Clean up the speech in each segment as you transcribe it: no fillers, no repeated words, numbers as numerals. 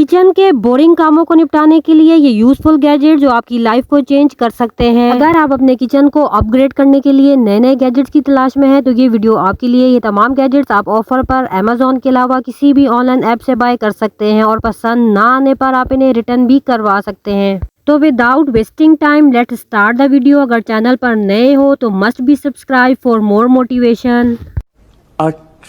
Kitchen के boring कामों को निपटाने के लिए ये यूजफुल गैजेट जो आपकी लाइफ को चेंज कर सकते हैं। अगर आप अपने किचन को अपग्रेड करने के लिए नए नए गैजेट्स की तलाश में हैं तो ये वीडियो आपके लिए। ये तमाम गैजेट्स आप ऑफर पर अमेजोन के अलावा किसी भी ऑनलाइन ऐप से बाय कर सकते हैं और पसंद ना आने पर आप इन्हें रिटर्न भी करवा सकते हैं। तो without wasting time let start the video. अगर चैनल पर नए हो तो must be subscribe for more motivation.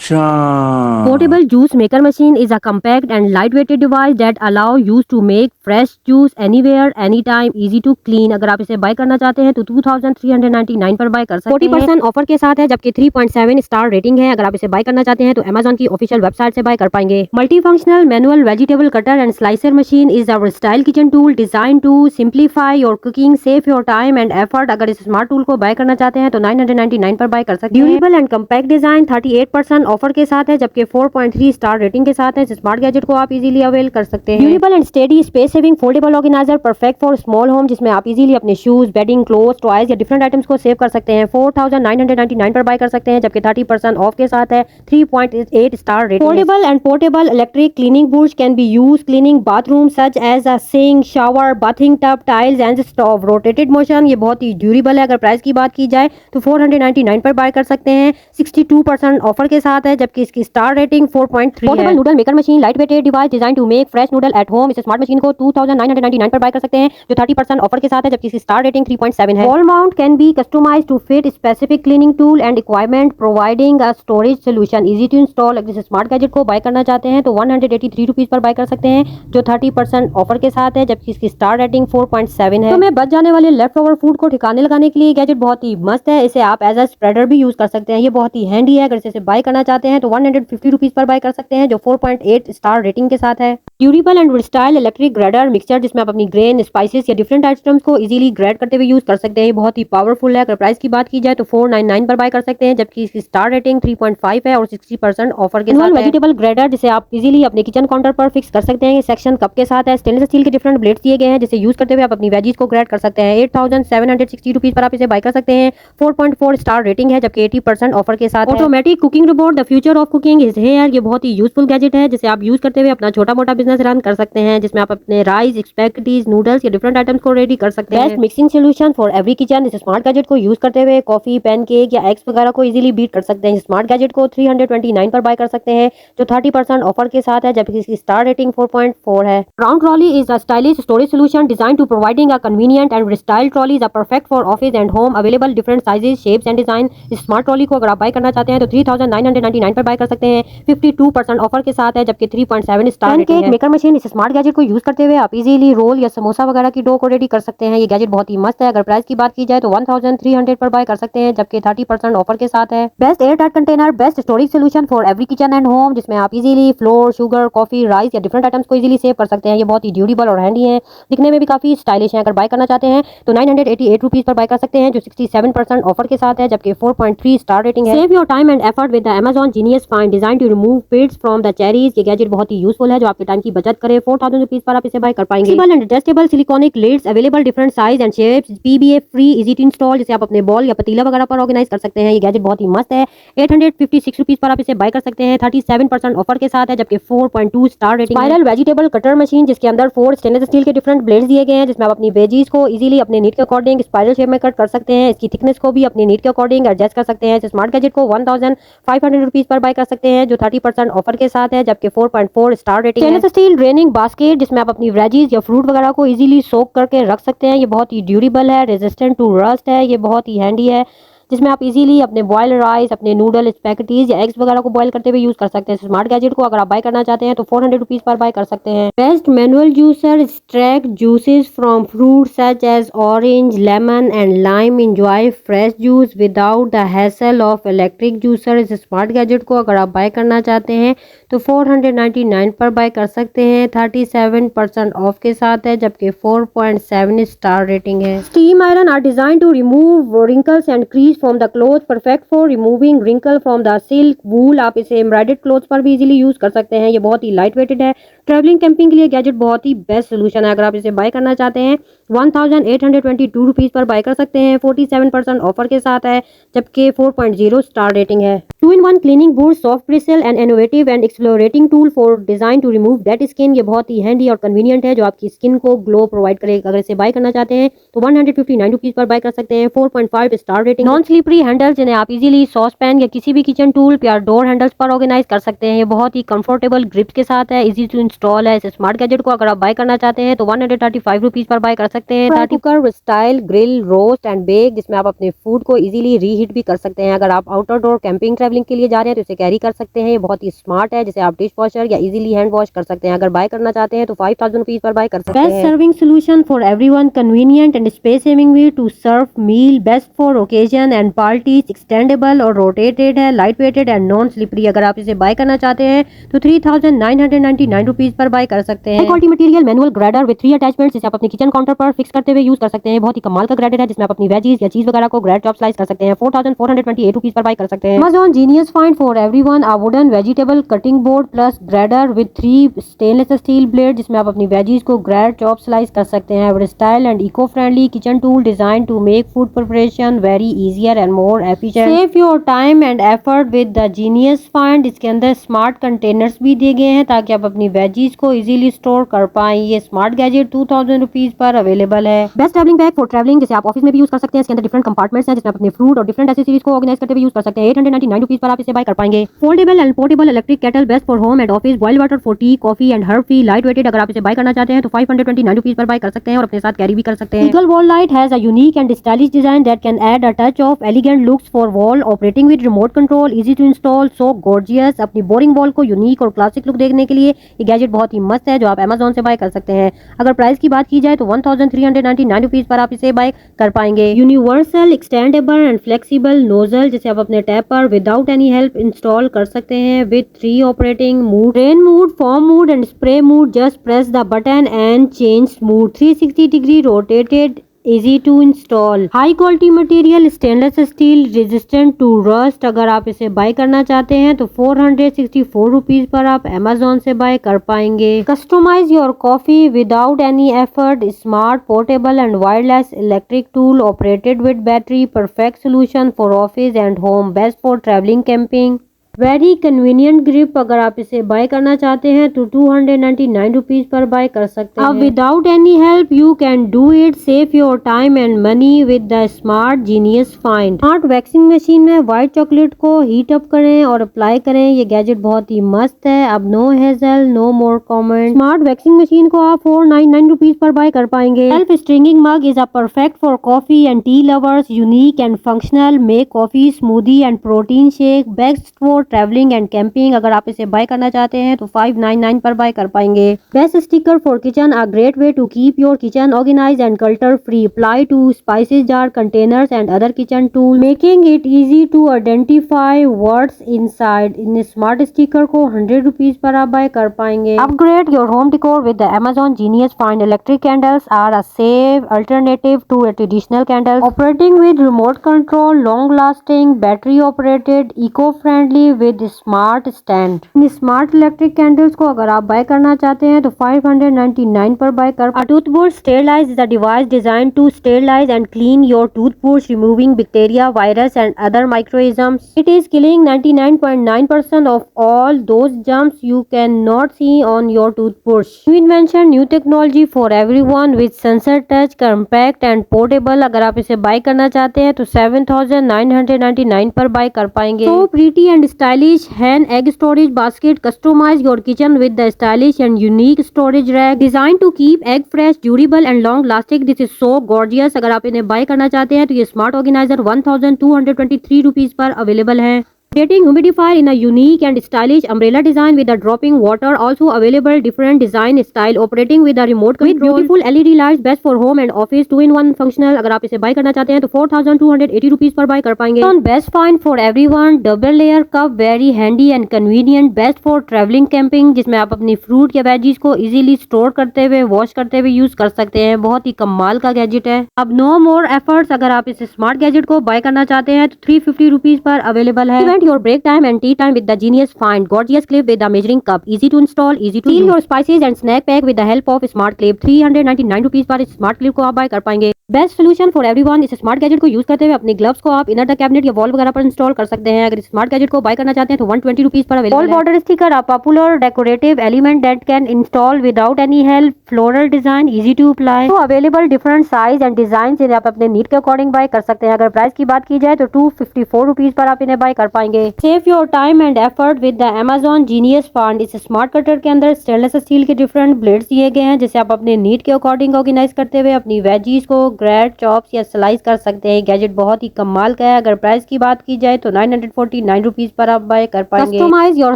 Portable juice maker machine is a compact and lightweighted device that allow you to make fresh juice anywhere, anytime, easy to clean। अगर आप इसे bye करना चाहते हैं तो 2399 पर बाय कर सकते हैं। 40% ऑफर के साथ है जबकि 3.7 स्टार रेटिंग है। अगर आप इसे बाय करना चाहते हैं तो अमेजोन की ऑफिशियल वेबसाइट से बाय कर पाएंगे। Multi functional manual vegetable cutter and slicer machine is a versatile kitchen tool design to simplify your cooking, save your time and effort. अगर इस स्मार्ट टूल को बाय करना चाहते हैं तो 999 पर बाय कर सकते हैं। Durable and compact design 38% offer के साथ है जबकि 4.3 स्टार रेटिंग के साथ है। इस स्मार्ट गैजेट को आप इजीली अवेल कर सकते हैं। Durable and steady space saving foldable organiser perfect for small home, जिसमें आप इजीली अपने शूज, बेडिंग, क्लोथ्स, टॉयज या डिफरेंट आइटम्स को सेव कर सकते हैं। 4999 पर बाय कर सकते हैं जबकि 30% ऑफ के साथ है। 3.8 star rating. Foldable and portable electric cleaning brush can be use cleaning bathroom such as a sink, shower, bathing tub, tiles and stove. Rotated motion, ये बहुत ही ड्यूरेबल है। अगर प्राइस की बात की जाए तो 499 पर बाय कर सकते हैं। 62% ऑफर के साथ है जबकि इसकी स्टार रेटिंग 4.3 है। Portable noodle maker machine light weighted device design to make fresh noodle at home. इस स्मार्ट मशीन को 2999 पर बाय कर सकते हैं जो 30% ऑफर के साथ है जबकि इसकी स्टार रेटिंग 3.7 है। Wall mount can be customised to fit specific cleaning tool and equipment providing a storage solution, easy to install. अगर इस स्मार्ट गैजेट को बाय करना चाहते हैं तो 183 रुपीज पर बाय कर सकते हैं जो 30% ऑफर के साथ है जबकि इसकी स्टार रेटिंग 4.7 है। तो में बच जाने वाले लेफ्ट ओवर फूड को ठिकाने लगाने के लिए गैजेट बहुत ही मस्त है। इसे आप एज अ स्प्रेडर भी यूज कर सकते हैं। ये बहुत ही हैंडी है। अगर इसे बाय करना चाहते हैं तो 150 रुपीज पर बाय कर सकते हैं जो 4.8 स्टार रेटिंग के साथ है। Durable and versatile electric grader mixture, जिसमें आप अपनी ग्रेन, स्पाइसेस या डिफरेंट आइटम्स को इजीली ग्रेड करते हुए यूज कर सकते हैं। ये बहुत ही पावरफुल है। अगर प्राइस की बात की जाए तो 499 पर बाय कर सकते हैं जबकि इसकी स्टार रेटिंग 3.5 है और 60% ऑफर के साथ है। वेजिटेबल ग्रेडर, जिसे आप इजीली अपने किचन काउंटर पर फिक्स कर सकते हैं। ये सेक्शन कप के साथ है। स्टेनलेस स्टील के डिफरेंट ब्लेड्स दिए गए हैं जिसे यूज करते हुए आप अपनी वेजीज को ग्रेड कर सकते हैं। 8760 रुपीज पर आप इसे बाय कर सकते हैं। 4.4 स्टार रेटिंग है जबकि 80% ऑफर के साथ है। Automatic cooking robot the future of cooking is here. ये बहुत ही यूजफुल गैजेट है जिसे आप यूज करते हुए अपना छोटा मोटा बिजनेस रन कर सकते हैं, जिसमें आप अपने राइस, स्पैगेटीज, नूडल्स या डिफरेंट आइटम्स को रेडी कर सकते हैं। Best mixing solution for every kitchen. इस स्मार्ट गैजेट को यूज करते हुए कॉफी, पैनकेक या एग्स वगैरह को इजीली बीट कर सकते हैं। इस स्मार्ट गैजेट को 329 पर बाय कर सकते हैं जो 30% ऑफर के साथ है जबकि इसकी स्टार रेटिंग 4.4 है। Round trolley is a stylish storage solution design to providing a convenient and versatile trolleys are perfect for office and home. Available different sizes, shapes and design. इस स्मार्ट ट्रॉली को अगर आप bye करना चाहते हैं तो 3999 पर बाय कर सकते हैं। 52% ऑफर के साथ है जबकि 3.7 स्टार रेटिंग है। मेकर मशीन, इस स्मार्ट गैजेट को यूज करते हुए आप इजीली रोल या समोसा वगैरह की डो को रेडी कर सकते हैं। ये गैजेट बहुत ही मस्त है। अगर प्राइस की बात की जाए तो 1300 पर बाय कर सकते हैं जबकि 30% ऑफर के साथ है। Best air tight container, best storage solution for every kitchen and home, जिसमें आप easily floor, sugar, coffee, rice या डिफरेंट आइटम्स को इजीली सेव कर सकते हैं। ये बहुत ही ड्यूरेबल और हैंडी है। दिखने में भी काफी स्टाइलिश है। अगर बाय करना चाहते हैं तो 988 रुपीज पर बाय कर सकते हैं जो 67% ऑफर के साथ है जबकि 4.3 स्टार रेटिंग है। Save your time and effort with the Amazon Genius Find design to remove pits from the cherries. ये गैजेट बहुत ही यूजफुल है जो आपके टाइम की बचत करे। 4000 रुपीज पर आप इसे बाय कर पाएंगे। Flexible and adjustable siliconic lids available different size and shapes, PBA free, easy to install, जिसे आप अपने बॉल या पतीला वगैरह पर ऑर्गेनाइज कर सकते हैं। ये गैजेट बहुत ही मस्त है। 856 रुपीज पर आप इसे बाय कर सकते हैं। 37% ऑफर के साथ है जबकि 4.2 star rating. Spiral vegetable cutter machine, जिसके अंदर 4 स्टेनलेस स्टील के डिफरेंट ब्लेड्स दिए गए हैं जिसमें आप अपनी वेजीज को इजीली अपने नीड के अकॉर्डिंग स्पाइरल शेप में कट कर सकते हैं। इसकी थिकनेस को भी अपनी नीड के अकॉर्डिंग एडजस्ट कर सकते हैं। इस स्मार्ट गैजेट को 1500 रुपीज पर बाय कर सकते हैं जो 30% ऑफर के साथ है जबकि 4.4 स्टार रेटिंग है। स्टेनलेस स्टील ड्रेनिंग बास्केट, जिसमें आप अपनी वेजीज या फ्रूट वगैरह को इजीली सोक करके रख सकते हैं। ये बहुत ही ड्यूरेबल है, रेजिस्टेंट टू रस्ट है। ये बहुत ही हैंडी है जिसमें आप इजीली अपने बॉयल राइस, अपने नूडल, स्पैगेटीज या एग्स वगैरह को बॉयल करते हुए यूज कर सकते हैं। स्मार्ट गैजेट को अगर आप बाय करना चाहते हैं तो 400 रुपीज पर बाय कर सकते हैं। Best manual juicer extract juices from fruit such as orange, lemon and lime. Enjoy fresh juice without the hassle of electric juicer. इस स्मार्ट गैजेट को अगर आप बाय करना चाहते हैं तो 499 पर बाय कर सकते हैं। 37% ऑफ के साथ है जबकि 4.7 स्टार रेटिंग है। Steam iron are design to remove wrinkles and crease from the cloth, perfect for removing wrinkle from the silk, wool. आप इसे एम्ब्रॉयडर्ड क्लोथ पर भी इजीली यूज कर सकते हैं। ये बहुत ही लाइट वेटेड है। ट्रैवलिंग कैंपिंग के लिए गैजेट बहुत ही बेस्ट सोल्यूशन है। अगर आप इसे बाय करना चाहते हैं 1822 रुपीज पर बाय कर सकते हैं। 47% ऑफर के साथ है, जबकि 4.0 स्टार रेटिंग है। 2-in-1 cleaning brush, soft bristle and innovative and exfoliating tool for design to remove dead skin. ये बहुत ही हैंडी और कन्वीनियंट है, जो आपकी स्किन को ग्लो प्रोवाइड करेगा। अगर इसे बाय करना चाहते हैं तो 159 रुपीज पर बाय कर सकते हैं। 4.5 star rating. Non slippery handle, जिन्हें आप इजीली सॉस पैन या किसी भी किचन टूल या डोर हैंडल्स पर ऑर्गेनाइज कर सकते हैं। ये बहुत ही कंफर्टेबल ग्रिप के साथ है, इजी टू इंस्टॉल है। इस स्मार्ट गैजेट को अगर आप बाय करना चाहते हैं तो 135 रुपीज पर बाय कर सकते हैं। Cooker, style, grill, roast and bake, जिसमें आप अपने फूड को इजीली रीहीट भी कर सकते हैं। अगर आप आउटडोर कैंपिंग ट्रैवलिंग के लिए जा रहे हैं तो इसे कैरी कर सकते हैं। ये बहुत ही स्मार्ट है, जिसे आप डिश वॉशर या इजीली हैंड वॉश कर सकते हैं। अगर बाय करना चाहते हैं तो 5000 रुपीज पर बाय कर सकते हैं। Best serving solution for everyone, convenient and space saving way to serve meal, best for occasion and parties, extendable और रोटेटेड है, light weighted and non slippery. अगर आप इसे बाय करना चाहते हैं तो 3999 रुपीज पर बाय कर सकते हैं। Quality material manual grader with 3 attachment, जिसे आप अपने किचन काउंटर पर फिक्स करते हुए यूज कर सकते हैं। बहुत ही कमाल का ग्रेडर है, जिसमें आप अपनी वेजीज या चीज वगैरह को ग्रेड चॉप स्लाइस कर सकते हैं। 4428 रुपीज पर बाय कर सकते हैं। Amazon Genius Find for Everyone, a wooden vegetable cutting board plus grater with 3 stainless steel blade, जिसमें आप अपनी वेजीज को ग्रेड चॉप स्लाइस कर सकते हैं। Versatile and eco-friendly kitchen tool designed to make food preparation very easier and more efficient. Save your time and effort with the Genius Find। इसके अंदर smart containers भी दिए गए हैं ताकि आप अपनी वेजीज को इजीली स्टोर कर पाएं। ये स्मार्ट गैजेट 2000 रुपीज पर अवेलेबल है। Best travelling bag for travelling, जिसे आप ऑफिस में भी यूज कर सकते हैं। इसके अंदर डिफरेंट कंपार्टमेंट्स हैं, जिसमें आप अपने फ्रूट और डिफरेंट एसेसरीज को ऑर्गेनाइज करते हुए यूज कर सकते हैं। 899 रुपीज पर आप इसे बाय कर पाएंगे। Foldable and portable electric kettle, best for home and office, boiled water for tea, coffee and herb free, light weighted. अगर आप इसे बाय करना चाहते हैं तो 529 रुपीज पर बाय कर सकते हैं और अपने साथ कैरी भी कर सकते हैं। Eagle wall light has a unique and stylish design that can add a touch of elegant looks for wall, operating with remote control, easy to install, so gorgeous। अपनी बोरिंग वॉल को unique और classic look देने के लिए ये gadget बहुत ही मस्त है, जो आप Amazon से बाय कर सकते हैं। अगर प्राइस की बात की जाए तो 1399 रुपीज पर आप इसे बाय कर पाएंगे। Universal extendable and flexible nozzle, जिसे आप अपने टैप पर विदाउट एनी हेल्प इंस्टॉल कर सकते हैं with 3 operating mode, rain mode, foam mode and spray mode. Just press the button and change mode. 360 degree rotated, easy to install, high quality material, stainless steel, resistant to rust। अगर आप इसे bye करना चाहते हैं तो 464 rupees पर आप Amazon से बाय कर पाएंगे। Customize your coffee without any effort, smart, portable and wireless electric tool operated with battery, perfect solution for office and home, best for traveling, camping। Very convenient grip, अगर आप इसे bye करना चाहते हैं तो 299 रुपीज पर बाय कर सकते हैं। अब without any help you can do it, save your time and money with the smart genius find. Smart waxing machine में व्हाइट चॉकलेट को हीट अप करें और अप्लाई करें। ये गैजेट बहुत ही मस्त है। अब नो हेजल, नो मोर कमेंट। स्मार्ट वैक्सिंग मशीन को आप 499 रुपीज पर बाय कर पाएंगे। Self stringing mug is a perfect for coffee and T lovers, unique and functional, make coffee, smoothie and protein shake, best for travelling and camping. अगर आप इसे bye करना चाहते हैं तो 599 पर बाय कर पाएंगे। Best sticker for kitchen, a great way to keep your kitchen organised and clutter free, apply to spices jar, containers and other kitchen tool, making it easy to identify what's inside. इन smart sticker को 100 rupees पर आप buy कर पाएंगे। Upgrade your home decor with the Amazon Genius Find। Electric candles are a safe alternative to traditional candles, operating with remote control, long lasting, battery operated, eco friendly with smart stand. इन smart electric candles को अगर आप bye करना चाहते हैं तो 599 पर buy कर। A toothbrush sterilize is a device designed to sterilize and clean your toothbrush, removing bacteria, virus and other microorganisms. It is killing 99.9% of all those germs you cannot see on your toothbrush. New invention, new technology for everyone with sensor touch, compact and portable। अगर आप इसे bye करना चाहते हैं तो 7999 पर buy कर पाएंगे। So pretty and stylish hen egg storage basket, customize your kitchen with the stylish and unique storage rack designed to keep egg fresh, durable and long lasting। This is so gorgeous। अगर आप इन्हें bye करना चाहते हैं तो ये smart organiser 1223 rupees पर available है। Rotating humidifier in a unique and stylish umbrella design with a dropping water, also available different design style, operating with a remote control, with beautiful LED lights, best for home and office, 2-in-1 functional। अगर आप इसे bye करना चाहते हैं तो 4280 rupees पर buy कर पाएंगे। On best find for everyone, double layer cup, very handy and convenient, best for traveling, camping, जिसमें आप अपनी फ्रूट या वेजीज को इजीली स्टोर करते हुए वॉश करते हुए यूज कर सकते हैं। बहुत ही कमाल का गैजेट है। अब नो मोर एफर्ट्स, अगर आप इस स्मार्ट गैजेट को बाय करना चाहते हैं तो 350 रुपीज पर अवेलेबल है। Augment your break time and tea time with the Genius Find gorgeous clip with a measuring cup. Easy to install, easy to seal your spices and snack pack with the help of Smart Clip. 399 rupees per इस smart clip को आप buy कर पाएंगे। Best solution for everyone. इस smart gadget को use करते हुए अपने ग्लव्स को आप इनर द कैबिनेट या वॉल वगैरह पर इंस्टॉल कर सकते हैं। अगर इस स्मार्ट गैजेट को बाय करना चाहते हैं तो 120 रुपीज पर अवेलेबल है। Wall border sticker, a popular decorative element that can install without any help. Floral design, easy to apply. तो available different size and design जिन्हें आप अपने नीड के अकॉर्डिंग बाय कर सकते हैं। अगर प्राइस की बात की जाए तो 254 रुपीज पर आप इन्हें बाय कर पाएंगे। Save your time and effort with the Amazon Genius Find। इस स्मार्ट कटर के अंदर स्टेनलेस स्टील के डिफरेंट ब्लेड्स दिए गए हैं जिसे आप अपने नीड के अकॉर्डिंग ऑर्गेनाइज करते हुए अपनी वेजीज को ग्रेट, चॉप्स या स्लाइस कर सकते हैं। गैजेट बहुत ही कमाल का है। अगर प्राइस की बात की जाए तो 949 रुपीज पर आप बाय कर पाएंगे। Customise your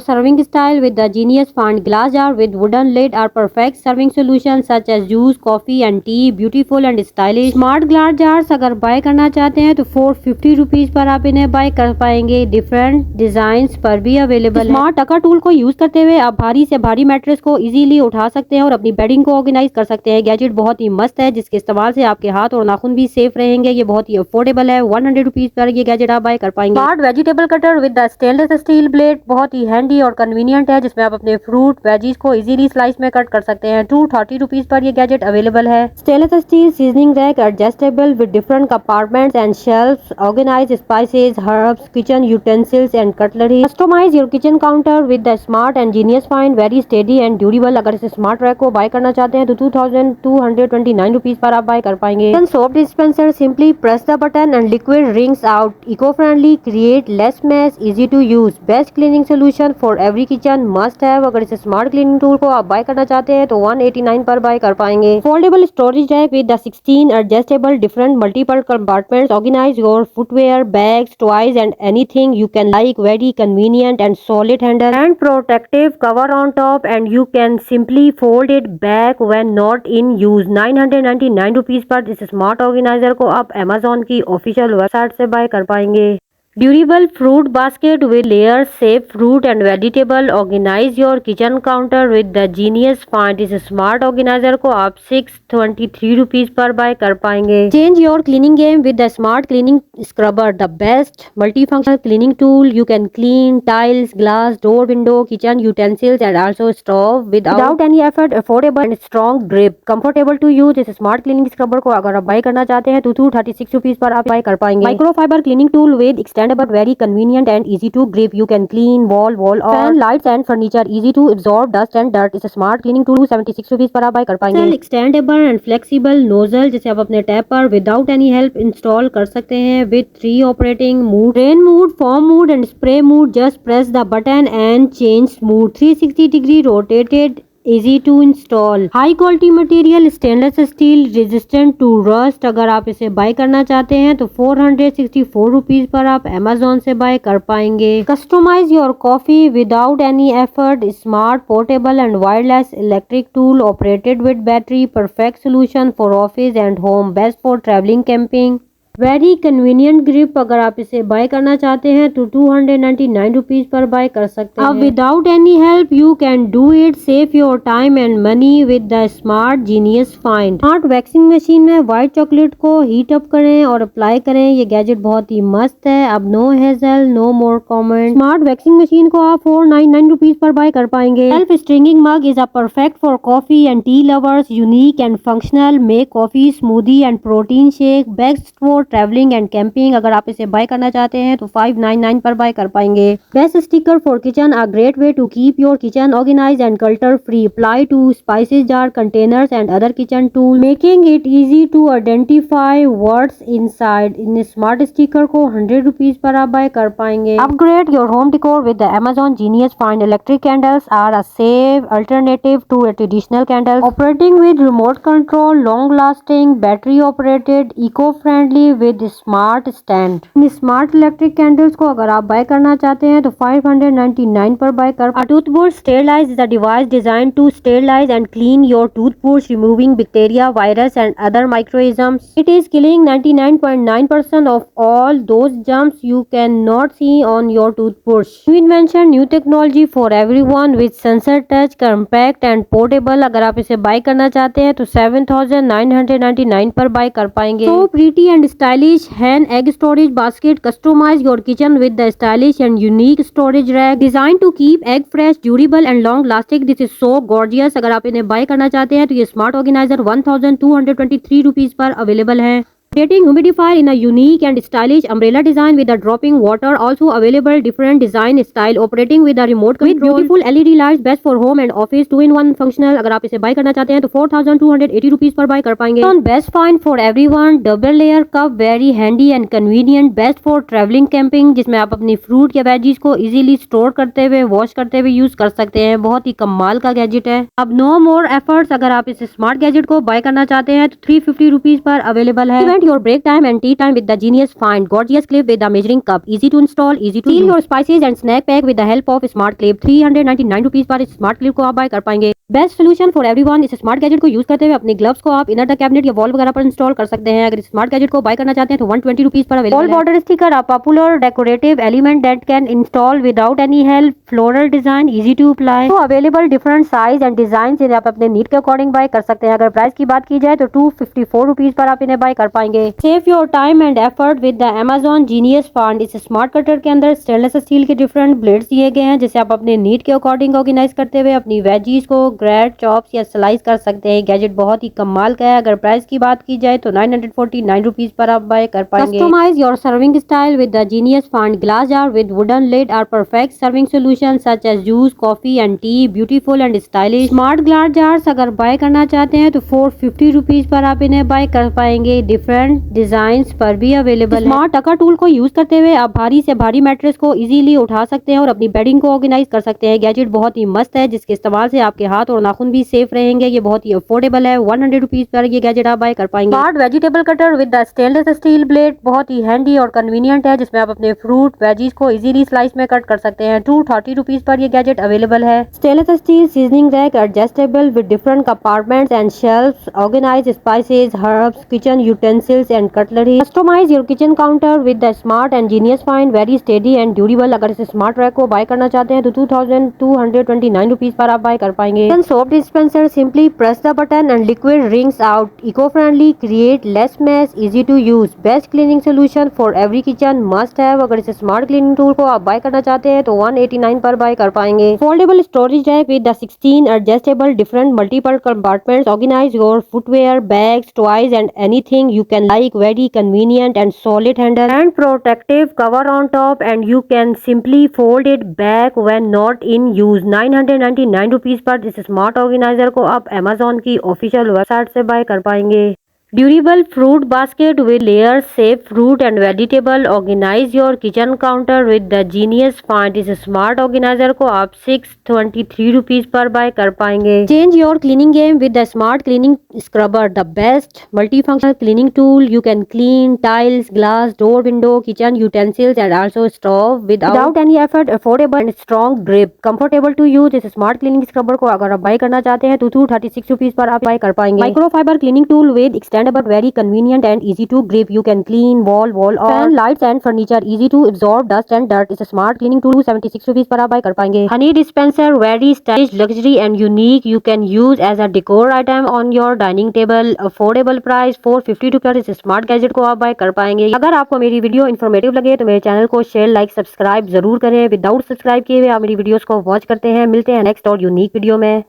serving style with the Genius Find। Glass jar with wooden lid are perfect serving solution such as juice, coffee and tea. Beautiful and stylish smart glass jars अगर buy करना चाहते हैं तो 450 rupees पर आप इन्हें bye कर पाएंगे। डिफरेंट डिजाइन पर भी अवेलेबल है। स्मार्ट टका टूल को यूज करते हुए आप भारी से भारी मैट्रेस को इजीली उठा सकते हैं और अपनी बेडिंग को ऑर्गेनाइज कर सकते हैं। गैजेट बहुत ही मस्त है जिसके इस्तेमाल से आपके हाथ और नाखून भी सेफ रहेंगे। ये बहुत ही अफोर्डेबल है। 100 रुपीज पर ये गैजेट आप बाय कर पाएंगे। Smart vegetable cutter with the stainless steel blade बहुत ही हैंडी और कन्वीनियंट है जिसमें आप अपने फ्रूट वेजीज को इजीली स्लाइस में कट कर सकते हैं। 230 रुपीज पर ये गैजेट अवेलेबल है। Stainless steel seasoning rack adjustable with different compartments and shelves. Organise spices, herbs, kitchen utensils and cutlery. Customise your kitchen counter with the smart and genius find very steady and durable. अगर इस smart rack को bye करना चाहते हैं तो 2229 rupees पर आप buy कर पाएंगे। Soap dispenser, simply press the button and liquid rings out. Eco friendly, create less mess, easy to use. Best cleaning solution for every kitchen, must have. अगर इस स्मार्ट क्लीनिंग टूल को आप bye करना चाहते हैं तो 189 पर बाय कर पाएंगे। Foldable storage rack with the 16 adjustable different multiple compartments. Organise your footwear, bags, toys and anything you can like. Very convenient and solid handle and protective cover on top and you can simply fold it back when not in use। 999 rupees per इस smart organizer को आप Amazon की official website से buy कर पाएंगे। Durable fruit basket with layer, safe fruit and vegetable. Organize your kitchen counter with the genius find. इस smart organizer को आप 623 रुपीज पर बाय कर पाएंगे। Change your cleaning game with the smart cleaning scrubber, the best multi functional cleaning tool. You can clean tiles, glass, door, window, kitchen utensils and also stove without any effort. Affordable and strong grip, comfortable to use. इस smart cleaning scrubber को अगर आप bye करना चाहते हैं तो 236 rupees पर आप बाय कर पाएंगे। Microfibre cleaning tool with but very convenient and easy to grip. You can clean wall fan, lights and furniture. Easy to absorb dust and dirt. इस स्मार्ट क्लीनिंग टूल 76 रुपीज पर आप buy कर पाएंगे। Extendable and flexible nozzle जिसे आप अपने tap पर without any help install कर सकते हैं with 3 operating mode, rain mode, foam mode and spray mode. Just press the button and change mode. 360 degree rotated, easy to install। High quality material, stainless steel, resistant to rust. अगर आप इसे bye करना चाहते हैं तो 464 rupees पर आप Amazon से बाय कर पाएंगे। Customise your coffee without any effort. Smart portable and wireless electric tool operated with battery, perfect solution for office and home, best for travelling, camping. Very convenient grip. अगर आप इसे bye करना चाहते हैं तो 299 रुपीज पर बाय कर सकते हैं। अब without any help you can do it. Save your time and money with the smart genius find. Smart waxing machine में व्हाइट चॉकलेट को हीट अप करें और अप्लाई करें। ये गैजेट बहुत ही मस्त है। अब नो हेजल, नो मोर कमेंट। स्मार्ट वैक्सिंग मशीन को आप 499 रुपीज पर बाय कर पाएंगे। Self stringing mug is a perfect for coffee and T lovers. Unique and functional, make coffee, smoothie and protein shake, best for travelling and camping. अगर आप इसे bye करना चाहते हैं तो 599 पर बाय कर पाएंगे। Best sticker for kitchen, a great way to keep your kitchen organise and clutter free. Apply to spices jar, containers and other kitchen tool, making it easy to identify what's inside. इन smart sticker को 100 rupees पर आप buy कर पाएंगे। Upgrade your home decor with the Amazon Genius Find। Electric candles are a safe alternative to traditional candles, operating with remote control, long lasting, battery operated, eco friendly with smart stand. इन smart electric candles को अगर आप bye करना चाहते हैं तो 599 पर buy कर। A toothbrush sterilize is a device designed to sterilize and clean your toothbrush, removing bacteria, virus and other microorganisms. It is killing 99.9% of all those germs you cannot see on your toothbrush. New invention, new technology for everyone with sensor touch, compact and portable। अगर आप इसे bye करना चाहते हैं तो 7999 पर buy कर पाएंगे। So pretty and stylish hen egg storage basket. Customize your kitchen with the stylish and unique storage rack designed to keep egg fresh, durable and long lasting. This is so gorgeous. अगर आप इन्हें bye करना चाहते हैं तो ये smart organiser 1223 rupees पर available है. Rotating humidifier in a unique and stylish umbrella design with a dropping water. Also available different design style. Operating with a remote control. With beautiful LED lights. Best for home and office. 2-in-1 functional. अगर आप इसे bye करना चाहते हैं तो 4280 rupees पर buy कर पाएंगे. Best find for everyone. Double layer cup. Very handy and convenient. Best for traveling camping. जिसमें आप अपनी फ्रूट या वेजीज को इजीली स्टोर करते हुए वॉश करते हुए यूज कर सकते हैं. बहुत ही कमाल का गैजेट है. अब नो मोर एफर्ट्स. अगर आप इस स्मार्ट गैजेट को बाय करना चाहते हैं तो 350 रुपीज पर अवेलेबल है. Your break time and tea time with the Genius Find. Gorgeous clip with the measuring cup. Easy to install, easy to seal your spices and snack pack with the help of smart clip. 399 rupees per इस smart clip को आप buy कर पाएंगे. Best solution for everyone. इस smart gadget को use करते हुए अपने ग्लव्स को आप इनर द कैबिनेट या वॉल वगैरह पर इंस्टॉल कर सकते हैं. अगर इस स्मार्ट गैजेट को बाय करना चाहते हैं तो 120 रुपीज पर अवेलेबल है. Wall border sticker. A popular decorative element that can install without any help. Floral design, easy to apply. So available different size and designs. इन्हें आप अपने नीड के अकॉर्डिंग बाय कर सकते हैं. अगर प्राइस की बात की जाए तो 254 रुपीज पर आप इन्हें बाय कर पाएंगे. Save your time and effort with the Amazon Genius Find. इस स्मार्ट कटर के अंदर स्टेनलेस स्टील के डिफरेंट ब्लेड्स दिए गए हैं जिसे आप अपने नीड के अकॉर्डिंग ऑर्गेनाइज करते हुए अपनी वेजीज को ग्रेट चॉप्स या स्लाइस कर सकते हैं. गैजेट बहुत ही कमाल का है. अगर प्राइस की बात की जाए तो 949 रुपीज पर आप बाय कर पाएंगे. Customise your serving style with the Genius Find. Glass jar with wooden lid are perfect serving solution such as juice, coffee and tea. Beautiful and stylish smart glass jars अगर buy करना चाहते हैं तो 450 rupees पर आप इन्हें bye कर पाएंगे. डिफरेंट डिजाइन पर भी अवेलेबल है. स्मार्ट टका टूल को यूज करते हुए आप भारी से भारी मैट्रेस को इजीली उठा सकते हैं और अपनी बेडिंग को ऑर्गेनाइज कर सकते हैं. गैजेट बहुत ही मस्त है जिसके इस्तेमाल से आपके हाथ और नाखून भी सेफ रहेंगे. ये बहुत ही अफोर्डेबल है. 100 रुपीज पर ये गैजेट आप बाय कर पाएंगे. Smart vegetable cutter with the stainless steel blade. बहुत ही हैंडी और कन्वीनियंट है जिसमें आप अपने फ्रूट वेजीज को इजीली स्लाइस में कट कर सकते हैं. 230 रुपीज पर ये गैजेट अवेलेबल है. Stainless steel seasoning rack adjustable with different compartments and shelves. Organise spices, herbs, kitchen utensils and cutlery. Customise your kitchen counter with the smart and genius find. Very steady and durable. अगर इस smart rack को bye करना चाहते हैं तो 2229 rupees पर आप buy कर पाएंगे. Soap dispenser. Simply press the button and liquid rings out. Eco friendly, create less mess, easy to use. Best cleaning solution for every kitchen. Must have. अगर इस स्मार्ट क्लीनिंग टूल को आप bye करना चाहते हैं तो 189 पर बाय कर पाएंगे. Foldable storage rack with the 16 adjustable different multiple compartments. Organise your footwear, bags, toys and anything you can like. Very convenient and solid handle and protective cover on top and you can simply fold it back when not in use. 999 rupees per इस smart organizer को आप Amazon की official website से buy कर पाएंगे. Durable fruit basket with layers, save fruit and vegetable. Organize your kitchen counter with the Genius Find. इस smart organizer को आप 623 रुपीज पर बाय कर पाएंगे. Change your cleaning game with the smart cleaning scrubber. The best multifunctional cleaning tool. You can clean tiles, glass, door, window, kitchen utensils and also stove without any effort. Affordable and strong grip. Comfortable to use. इस smart cleaning scrubber को अगर आप bye करना चाहते हैं तो 236 rupees पर आप बाय कर पाएंगे. Microfibre cleaning tool with extendable very convenient and easy to grip. You can clean wall fan, lights and furniture. Easy to absorb dust and dirt. इस स्मार्ट क्लीनिंग टूल 76 रुपीज पर आप buy कर पाएंगे. Honey dispenser. Very stylish, luxury and unique. You can use as a decor item on your dining table. Affordable price 450 rupees. इस smart gadget को आप buy कर पाएंगे. अगर आपको मेरी वीडियो इन्फॉर्मेटिव लगे तो मेरे चैनल को शेयर, लाइक, सब्सक्राइब जरूर करें. विदाउट सब्सक्राइब किए हुए आप मेरी वीडियोस को वॉच करते हैं. मिलते हैं नेक्स्ट और यूनिक वीडियो में.